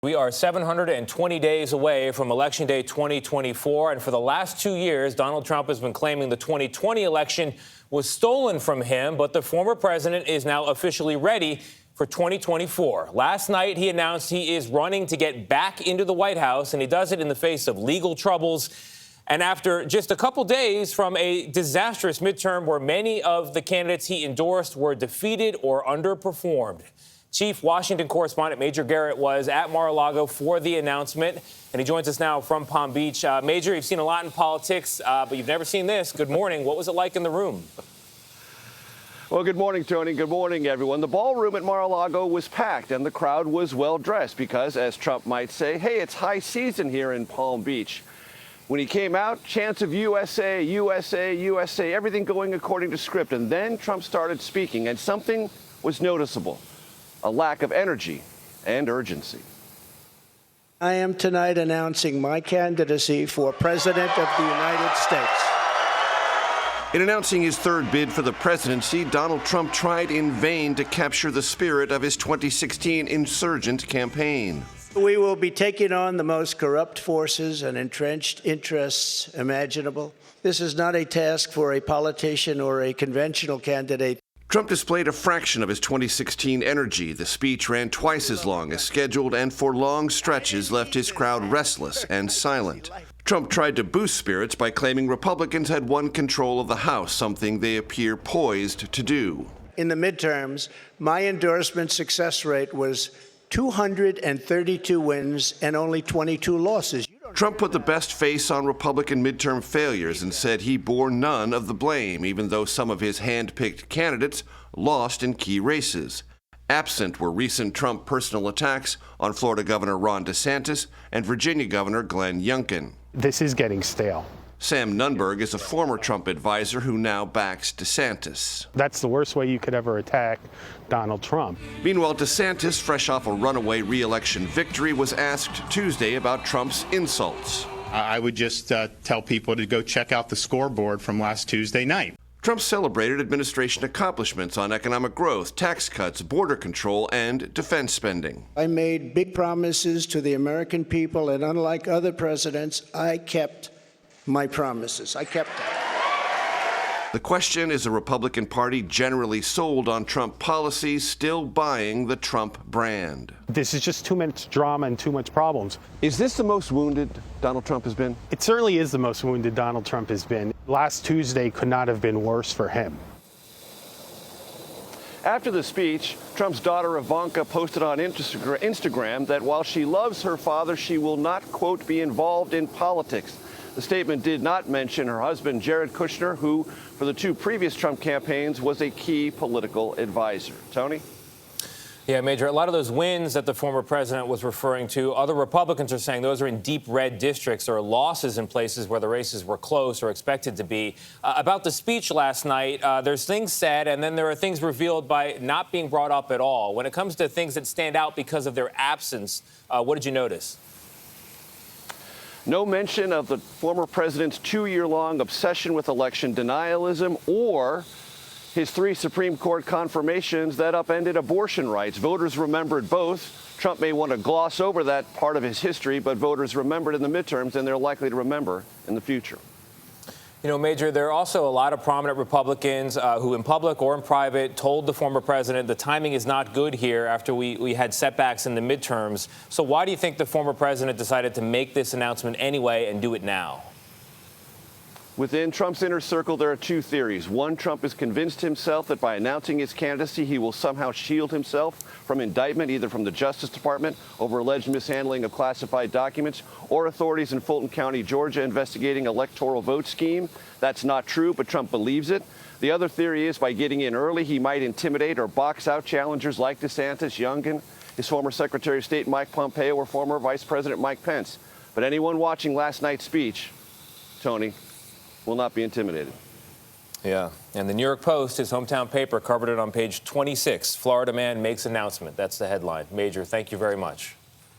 We are 720 days away from Election Day 2024, and for the last 2 years, Donald Trump has been claiming the 2020 election was stolen from him, but the former president is now officially ready for 2024. Last night, he announced he is running to get back into the White House, and he does it in the face of legal troubles. And after just a couple days from a disastrous midterm where many of the candidates he endorsed were defeated or underperformed. Chief Washington correspondent Major Garrett was at Mar-a-Lago for the announcement, and he joins us now from Palm Beach. Major, you've seen a lot in politics, but you've never seen this. Good morning. What was it like in the room? Well, good morning, Tony. Good morning, everyone. The ballroom at Mar-a-Lago was packed, and the crowd was well-dressed because, as Trump might say, hey, it's high season here in Palm Beach. When he came out, chants of USA, USA, USA, everything going according to script. And then Trump started speaking, and something was noticeable. A lack of energy and urgency. I am tonight announcing my candidacy for President of the United States. In announcing his third bid for the presidency, Donald Trump tried in vain to capture the spirit of his 2016 insurgent campaign. We will be taking on the most corrupt forces and entrenched interests imaginable. This is not a task for a politician or a conventional candidate. Trump displayed a fraction of his 2016 energy. The speech ran twice as long as scheduled and for long stretches left his crowd restless and silent. Trump tried to boost spirits by claiming Republicans had won control of the House, something they appear poised to do. In the midterms, my endorsement success rate was 232 wins and only 22 losses. Trump put the best face on Republican midterm failures and said he bore none of the blame, even though some of his hand-picked candidates lost in key races. Absent were recent Trump personal attacks on Florida Governor Ron DeSantis and Virginia Governor Glenn Youngkin. This is getting stale. Sam Nunberg is a former Trump advisor who now backs DeSantis. That's the worst way you could ever attack Donald Trump. Meanwhile, DeSantis, fresh off a runaway re-election victory, was asked Tuesday about Trump's insults. I would just tell people to go check out the scoreboard from last Tuesday night. Trump celebrated administration accomplishments on economic growth, tax cuts, border control, and defense spending. I made big promises to the American people, and unlike other presidents, I kept my promises. I kept them. The question is, a Republican Party generally sold on Trump policies still buying the Trump brand? This is just too much drama and too much problems. Is this the most wounded Donald Trump has been? It certainly is the most wounded Donald Trump has been. Last Tuesday could not have been worse for him. After the speech, Trump's daughter Ivanka posted on Instagram that while she loves her father, she will not, quote, be involved in politics. The statement did not mention her husband, Jared Kushner, who, for the two previous Trump campaigns, was a key political advisor. Tony? Yeah, Major, a lot of those wins that the former president was referring to, other Republicans are saying those are in deep red districts or losses in places where the races were close or expected to be. About the speech last night, there's things said and then there are things revealed by not being brought up at all. When it comes to things that stand out because of their absence, what did you notice? No mention of the former president's 2-year-long obsession with election denialism or his 3 Supreme Court confirmations that upended abortion rights. Voters remembered both. Trump may want to gloss over that part of his history, but voters remembered in the midterms, and they're likely to remember in the future. You know, Major, there are also a lot of prominent Republicans who in public or in private told the former president the timing is not good here after we had setbacks in the midterms. So why do you think the former president decided to make this announcement anyway and do it now? Within Trump's inner circle, there are 2 theories. One, Trump has convinced himself that by announcing his candidacy, he will somehow shield himself from indictment, either from the Justice Department over alleged mishandling of classified documents or authorities in Fulton County, Georgia, investigating electoral vote scheme. That's not true, but Trump believes it. The other theory is by getting in early, he might intimidate or box out challengers like DeSantis, Youngkin, his former Secretary of State Mike Pompeo, or former Vice President Mike Pence. But anyone watching last night's speech, Tony, will not be intimidated. Yeah, and the New York Post, his hometown paper, covered it on page 26. Florida man makes announcement. That's the headline. Major, thank you very much.